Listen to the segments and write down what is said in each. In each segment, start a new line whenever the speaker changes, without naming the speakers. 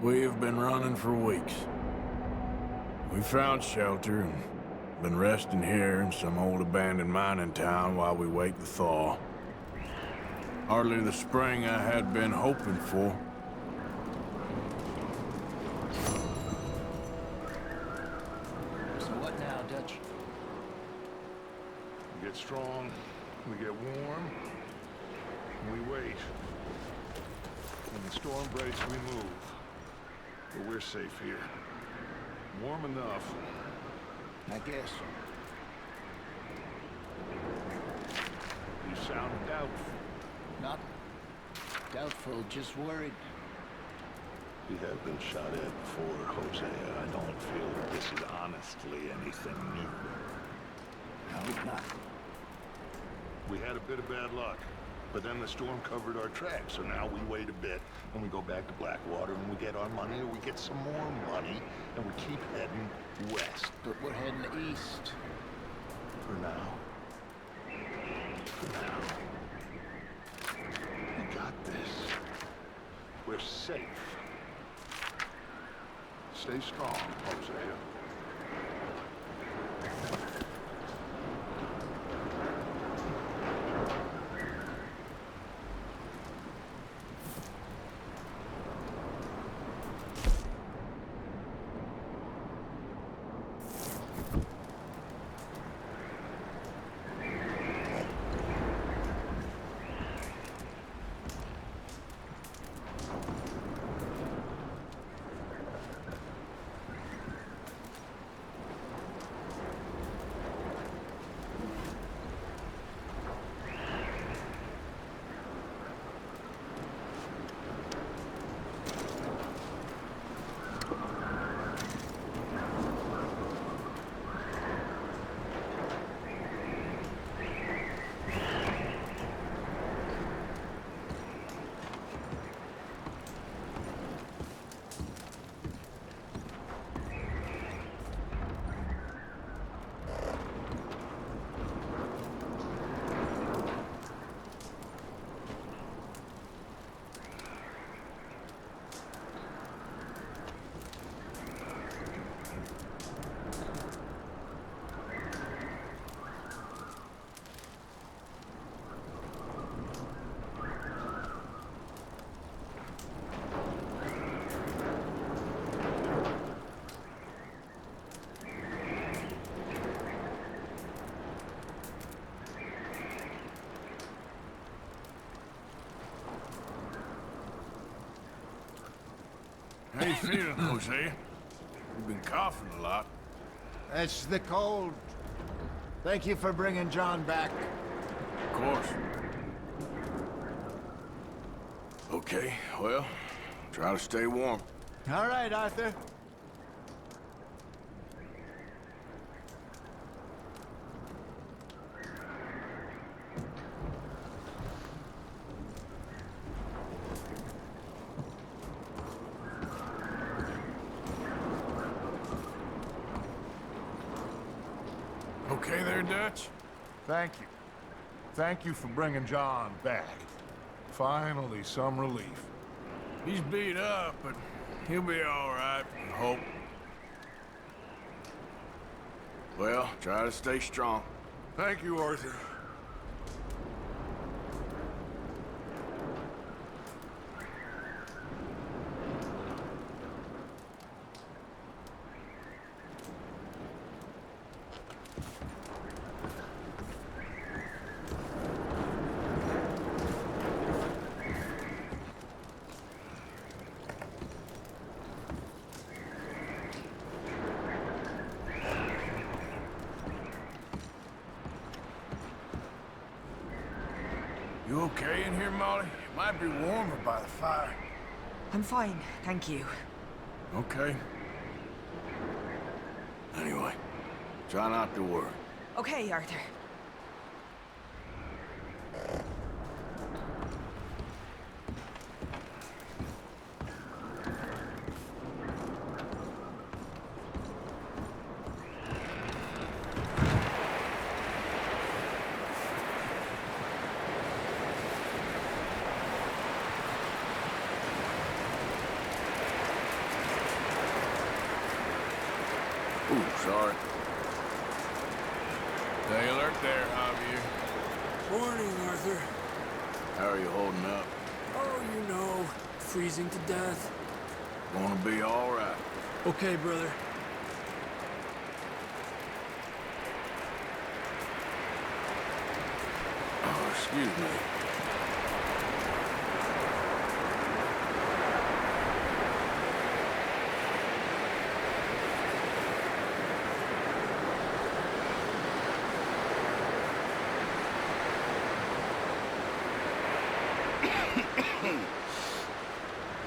We've been running for weeks. We found shelter and been resting here in some old abandoned mining town while we wait the thaw. Hardly the spring I had been hoping for.
So what now, Dutch?
We get strong, we get warm, and we wait. When the storm breaks, we move. But we're safe here. Warm enough.
I guess.
You sound doubtful.
Not doubtful, just worried.
We have been shot at before, Jose. I don't feel that this is honestly anything new.
I hope not.
We had a bit of bad luck, but then the storm covered our tracks, so now we wait a bit, and we go back to Blackwater, and we get our money, or we get some more money, and we keep heading west.
But we're heading east.
For now. For now. We got this. We're safe. Stay strong, Hosea.
How you feeling, Jose? You've been coughing a lot.
It's the cold. Thank you for bringing John back.
Of course. Okay, well, try to stay warm.
All right, Arthur.
Okay there, Dutch?
Thank you. Thank you for bringing John back. Finally, some relief.
He's beat up, but he'll be all right, I hope. Well, try to stay strong.
Thank you, Arthur.
You okay in here, Molly? It might be warmer by the fire.
I'm fine, thank you.
Okay. Anyway, try not to worry.
Okay, Arthur.
Ooh, sorry. Stay alert there, Javier.
Morning, Arthur.
How are you holding up?
Oh, you know, freezing to death.
Gonna be all right.
Okay, brother.
Oh, excuse me.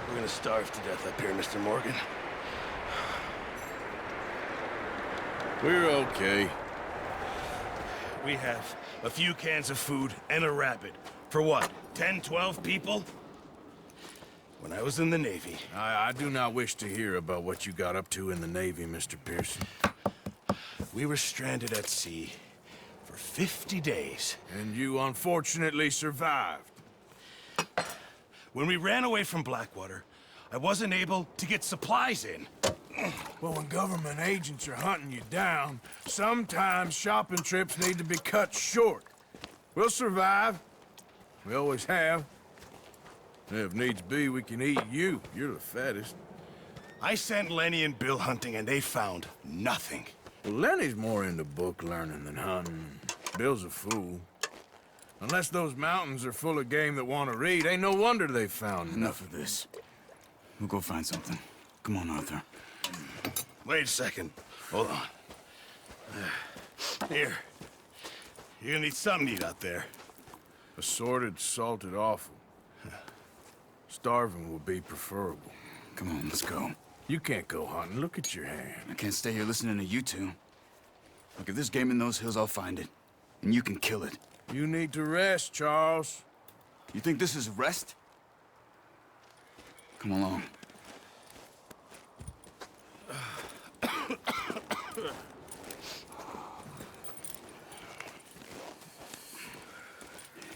We're gonna starve to death up here, Mr. Morgan.
We're okay.
We have a few cans of food and a rabbit. For what, 10, 12 people? When I was in the Navy...
I do not wish to hear about what you got up to in the Navy, Mr. Pearson.
We were stranded at sea for 50 days.
And you unfortunately survived.
When we ran away from Blackwater, I wasn't able to get supplies in.
Well, when government agents are hunting you down, sometimes shopping trips need to be cut short. We'll survive. We always have. And if needs be, we can eat you. You're the fattest.
I sent Lenny and Bill hunting, and they found nothing.
Well, Lenny's more into book learning than hunting. Bill's a fool. Unless those mountains are full of game that want to read, ain't no wonder they found
Enough of this. We'll go find something. Come on, Arthur.
Wait a second. Hold on. Here. You're gonna need something to eat out there.
Assorted, salted offal. Starving will be preferable.
Come on, let's go.
You can't go hunting. Look at your hand.
I can't stay here listening to you two. Look, if there's game in those hills, I'll find it. And you can kill it.
You need to rest, Charles.
You think this is rest? Come along.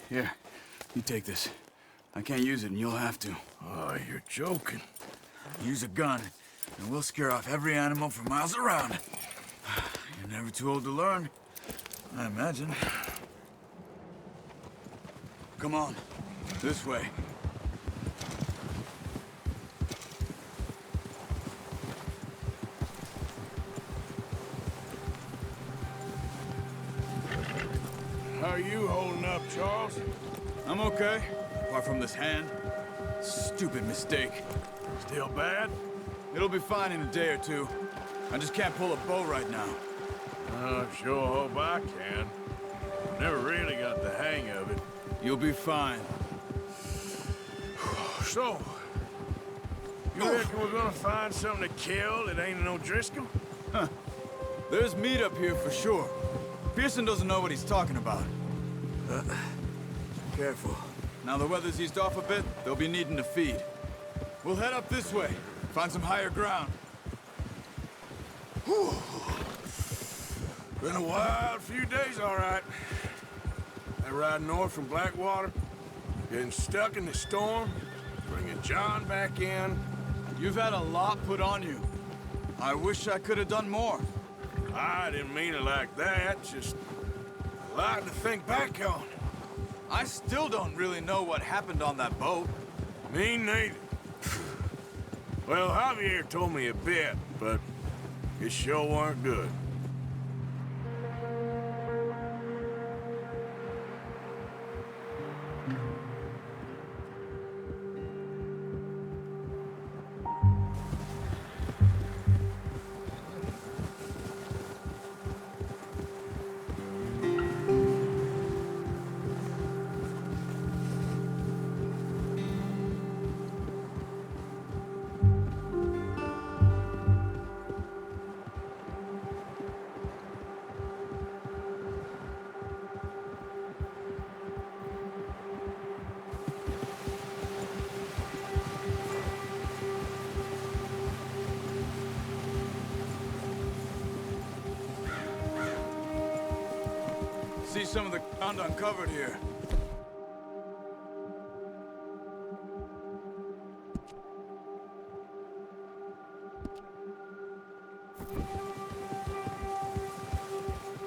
Here, you take this. I can't use it, and you'll have to.
Oh, you're joking.
Use a gun, and we'll scare off every animal for miles around. You're never too old to learn, I imagine. Come on, this way.
How are you holding up, Charles?
I'm okay, apart from this hand. Stupid mistake.
Still bad?
It'll be fine in a day or two. I just can't pull a bow right now.
Sure hope I can. Never really got the hang of it.
You'll be fine.
So, you reckon we're gonna find something to kill that ain't no Driscoll?
There's meat up here for sure. Pearson doesn't know what he's talking about. Careful. Now the weather's eased off a bit, they'll be needing to feed. We'll head up this way, find some higher ground.
Whew. Been a wild few days, all right. That ride north from Blackwater, getting stuck in the storm, bringing John back in.
You've had a lot put on you. I wish I could have done more.
I didn't mean it like that, just a lot to think back on.
I still don't really know what happened on that boat.
Me neither. Well, Javier told me a bit, but it sure weren't good.
See some of the ground uncovered here.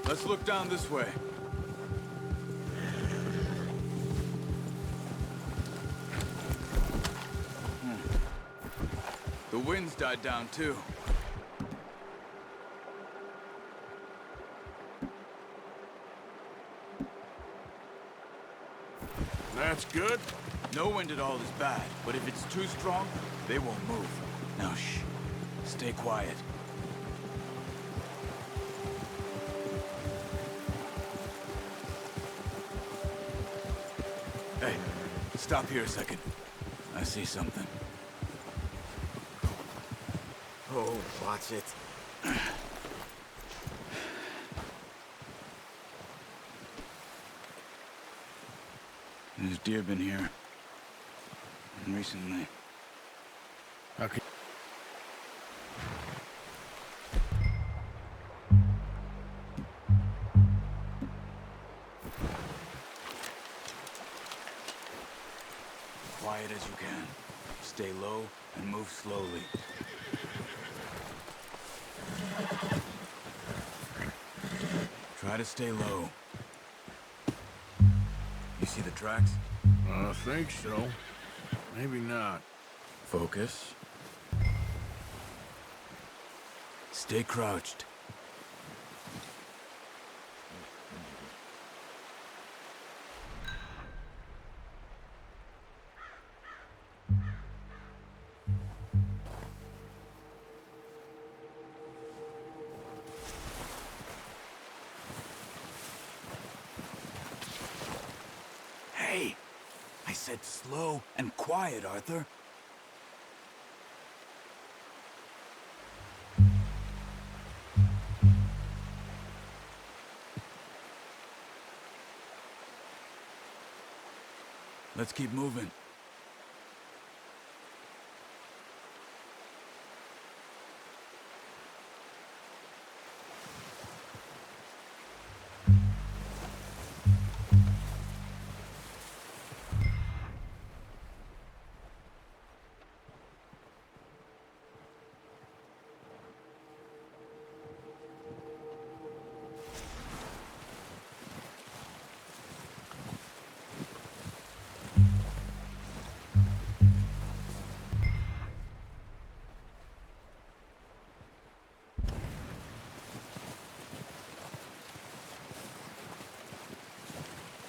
Let's look down this way. The wind's died down, too.
That's good.
No wind at all is bad, but if it's too strong, they won't move. Now, shh. Stay quiet. Hey, stop here a second. I see something. Oh, watch it. There's deer been here. Recently.
Okay.
Quiet as you can. Stay low and move slowly. Try to stay low. You see the tracks?
I think so. Maybe not.
Focus. Stay crouched. Hey! I said slow and quiet, Arthur. Let's keep moving.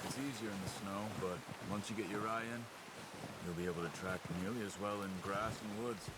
It's easier in the snow, but once you get your eye in, you'll be able to track nearly as well in grass and woods.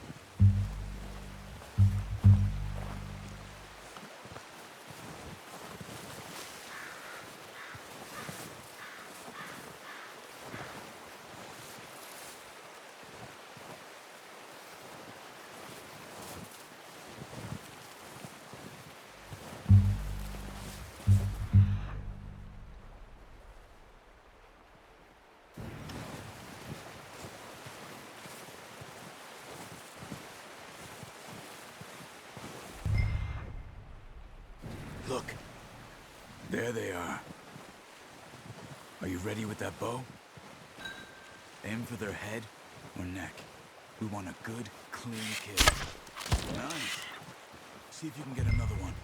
Look. There they are. Are you ready with that bow? Aim for their head or neck. We want a good, clean kill. Nice. See if you can get another one.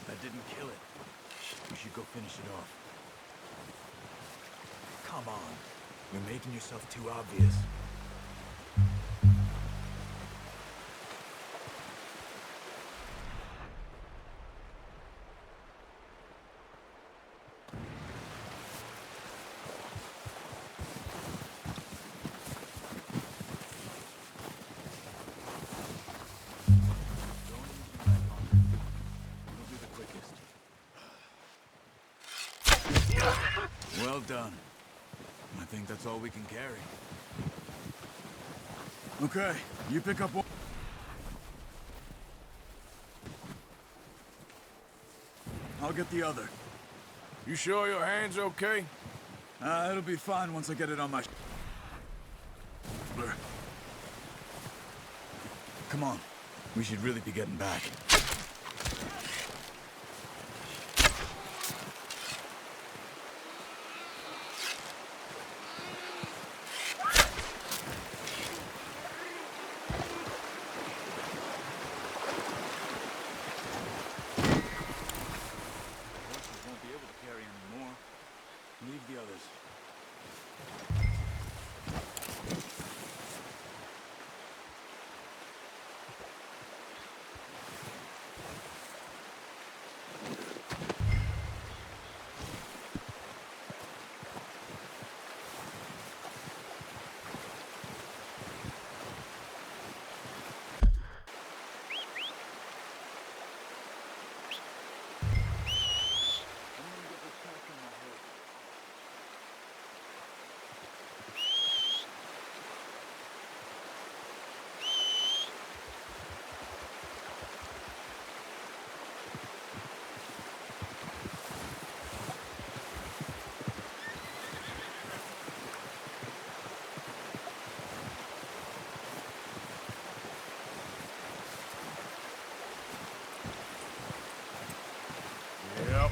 That didn't kill it. You should go finish it off. Come on. You're making yourself too obvious. Well done. I think that's all we can carry. Okay, you pick up one. I'll get the other.
You sure your hand's okay?
It'll be fine once I get it on my shoulder. Come on. We should really be getting back. Won't be able to carry any more. Leave the others.
Yep.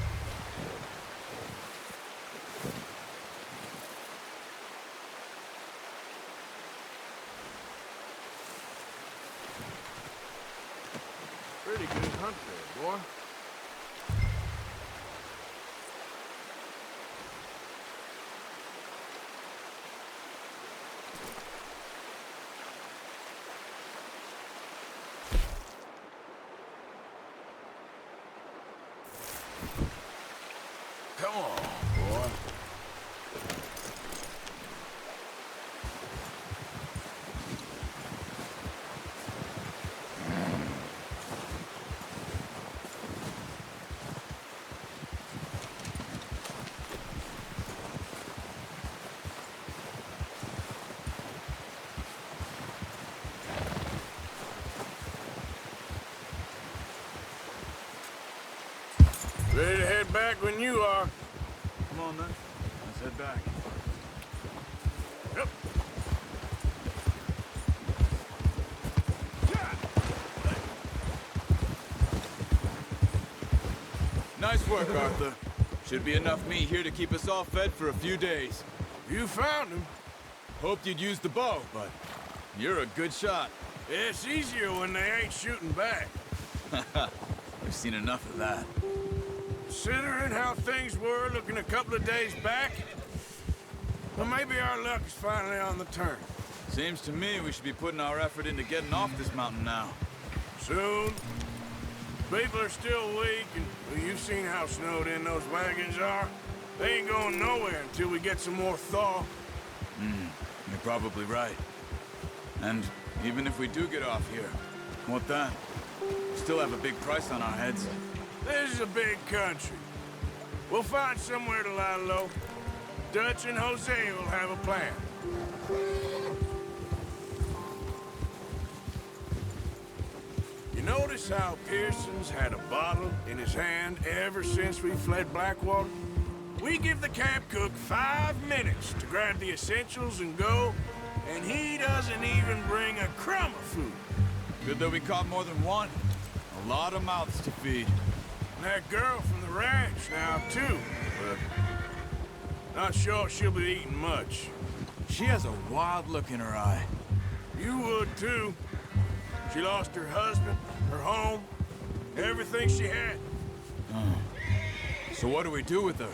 Pretty good hunt there, boy. Come on, boy. Ready to head back when you are.
Come on, then. Let's head back.
Yep.
Nice work, Arthur. Should be enough meat here to keep us all fed for a few days.
You found him.
Hoped you'd use the bow, but you're a good shot.
It's easier when they ain't shooting back.
We've seen enough of that.
Considering how things were looking a couple of days back, well, maybe our luck is finally on the turn.
Seems to me we should be putting our effort into getting off this mountain now.
Soon. People are still weak, and well, you've seen how snowed in those wagons are. They ain't going nowhere until we get some more thaw.
You're probably right. And even if we do get off here, what then? We still have a big price on our heads.
This is a big country. We'll find somewhere to lie low. Dutch and Jose will have a plan. You notice how Pearson's had a bottle in his hand ever since we fled Blackwater? We give the camp cook 5 minutes to grab the essentials and go, and he doesn't even bring a crumb of food.
Good that we caught more than one. A lot of mouths to feed.
And that girl from the ranch now, too, but not sure she'll be eating much.
She has a wild look in her eye.
You would, too. She lost her husband, her home, everything she had.
So what do we do with her?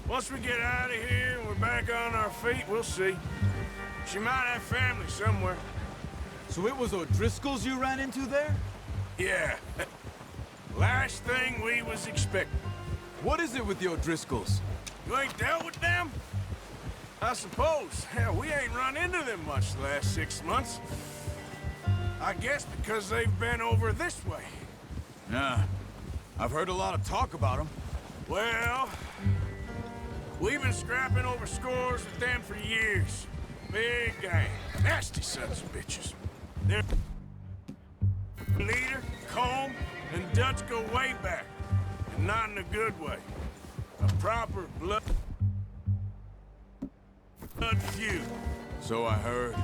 Once we get out of here and we're back on our feet, we'll see. She might have family somewhere.
So it was O'Driscoll's you ran into there?
Yeah. Last thing we was expecting.
What is it with the O'Driscolls?
You ain't dealt with them? I suppose. Hell, we ain't run into them much the last 6 months. I guess because they've been over this way.
Yeah. I've heard a lot of talk about them.
Well, We've been scrapping over scores with them for years. Big gang. Nasty sons of bitches. Their leader, Combe, and Dutch go way back. And not in a good way. A proper blood feud.
So I heard.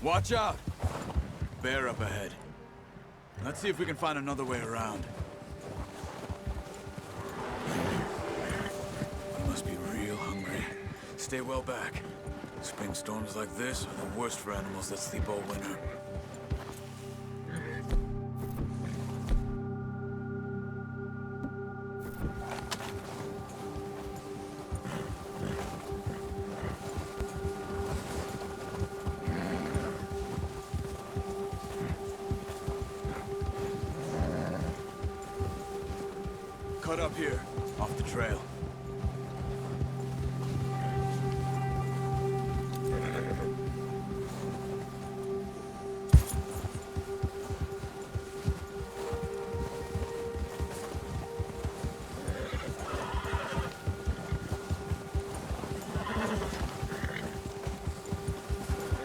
Watch out! Bear up ahead. Let's see if we can find another way around. You must be real hungry. Stay well back. Spring storms like this are the worst for animals that sleep all winter. Cut up here, off the trail.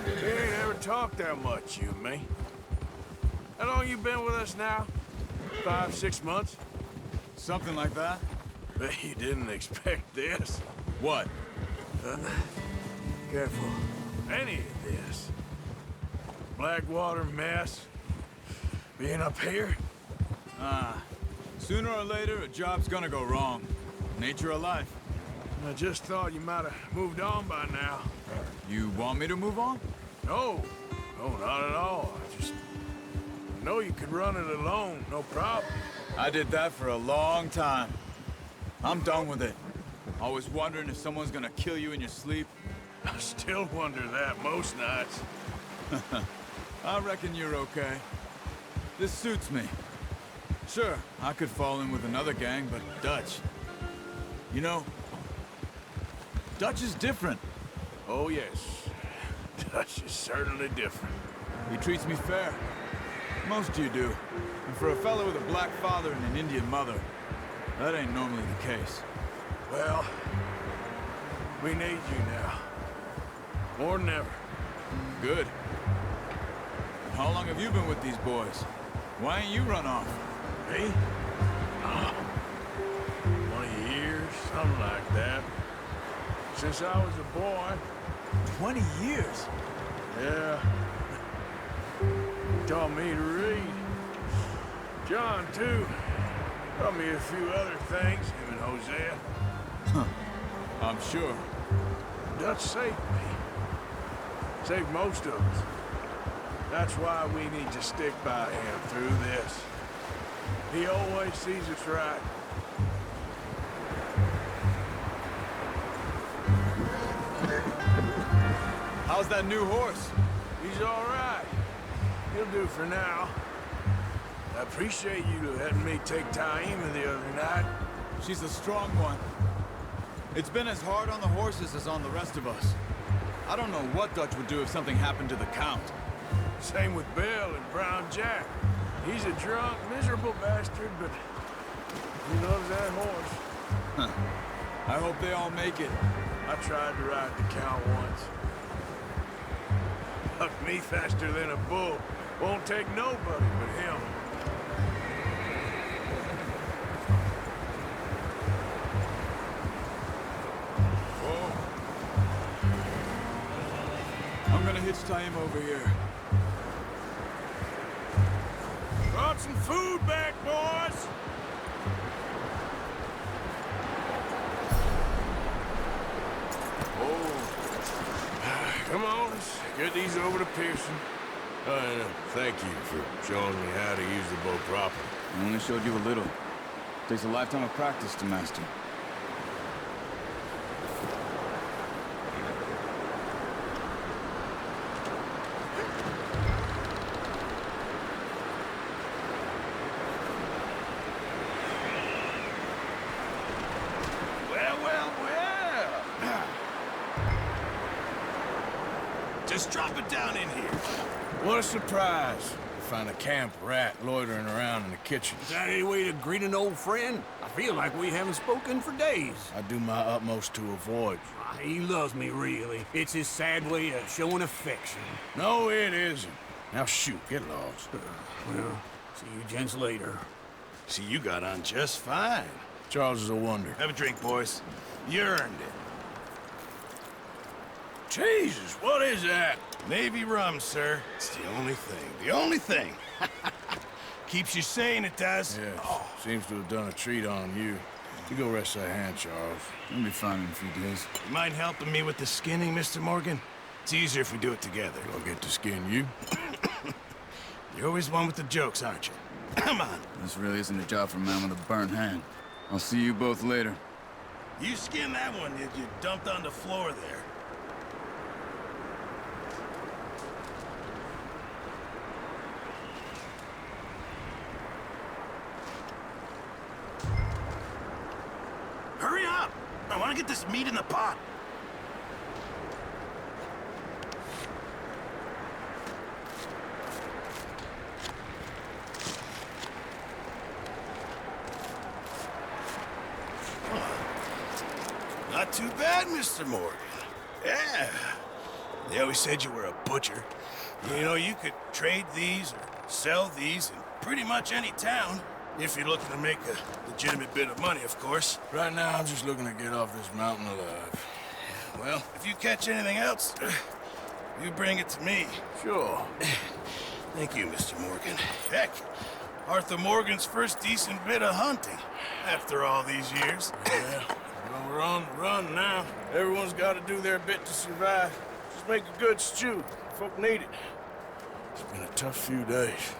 We ain't ever talked that much, you and me. How long you been with us now? 5, 6 months?
Something like that?
Bet you didn't expect this.
What?
Careful. Any of this. Blackwater mess. Being up here?
Sooner or later, a job's gonna go wrong. Nature of life.
I just thought you might have moved on by now.
You want me to move on?
No. No, not at all. I just know you could run it alone, no problem.
I did that for a long time. I'm done with it. Always wondering if someone's gonna kill you in your sleep.
I still wonder that most nights.
I reckon you're okay. This suits me. Sure, I could fall in with another gang, but Dutch... You know, Dutch is different.
Oh, yes. Dutch is certainly different.
He treats me fair. Most you do. And for a fellow with a black father and an Indian mother, that ain't normally the case.
Well, we need you now. More than ever.
Good. How long have you been with these boys? Why ain't you run off?
Me? 20 years, something like that. Since I was a boy.
20 years?
Yeah. Taught me to read. John, too. Taught me a few other things, him and Hosea.
I'm sure.
Dutch saved me. Saved most of us. That's why we need to stick by him through this. He always sees us right.
How's that new horse?
He's all right. He'll do for now. I appreciate you letting me take Taima the other night.
She's a strong one. It's been as hard on the horses as on the rest of us. I don't know what Dutch would do if something happened to the Count.
Same with Bill and Brown Jack. He's a drunk, miserable bastard, but he loves that horse.
I hope they all make it.
I tried to ride the Count once. Hucked me faster than a bull. Won't take nobody but him.
Whoa. I'm gonna hitch Taima over here.
Brought some food back, boys! Come on, let's get these over to Pearson. And thank you for showing me how to use the bow properly.
I only showed you a little. Takes a lifetime of practice to master.
boys. Drop it down in here.
What a surprise. Find a camp rat loitering around in the kitchen.
Is that any way to greet an old friend? I feel like we haven't spoken for days.
I do my utmost to avoid you.
He loves me, really. It's his sad way of showing affection.
No, it isn't. Now shoot, get lost.
Well, see you gents later.
See, you got on just fine.
Charles is a wonder.
Have a drink, boys. You earned it.
Jesus, what is that?
Navy rum, sir. It's the only thing. The only thing. Keeps you sane, it does.
Yes, seems to have done a treat on you. You go rest that hand, Charles.
You'll be fine in a few days.
You mind helping me with the skinning, Mr. Morgan? It's easier if we do it together.
I'll get to skin you.
You're always one with the jokes, aren't you? Come on.
This really isn't a job for a man with a burnt hand. I'll see you both later.
You skinned that one you dumped on the floor there. Hurry up! I want to get this meat in the pot. Not too bad, Mr. Morgan. Yeah. They always said you were a butcher. You know, you could trade these or sell these in pretty much any town. If you're looking to make a legitimate bit of money, of course.
Right now, I'm just looking to get off this mountain alive.
Well, if you catch anything else, you bring it to me.
Sure.
Thank you, Mr. Morgan. Heck, Arthur Morgan's first decent bit of hunting after all these years.
Yeah, well, we're on the run now. Everyone's got to do their bit to survive. Just make a good stew. Folk need it. It's been a tough few days.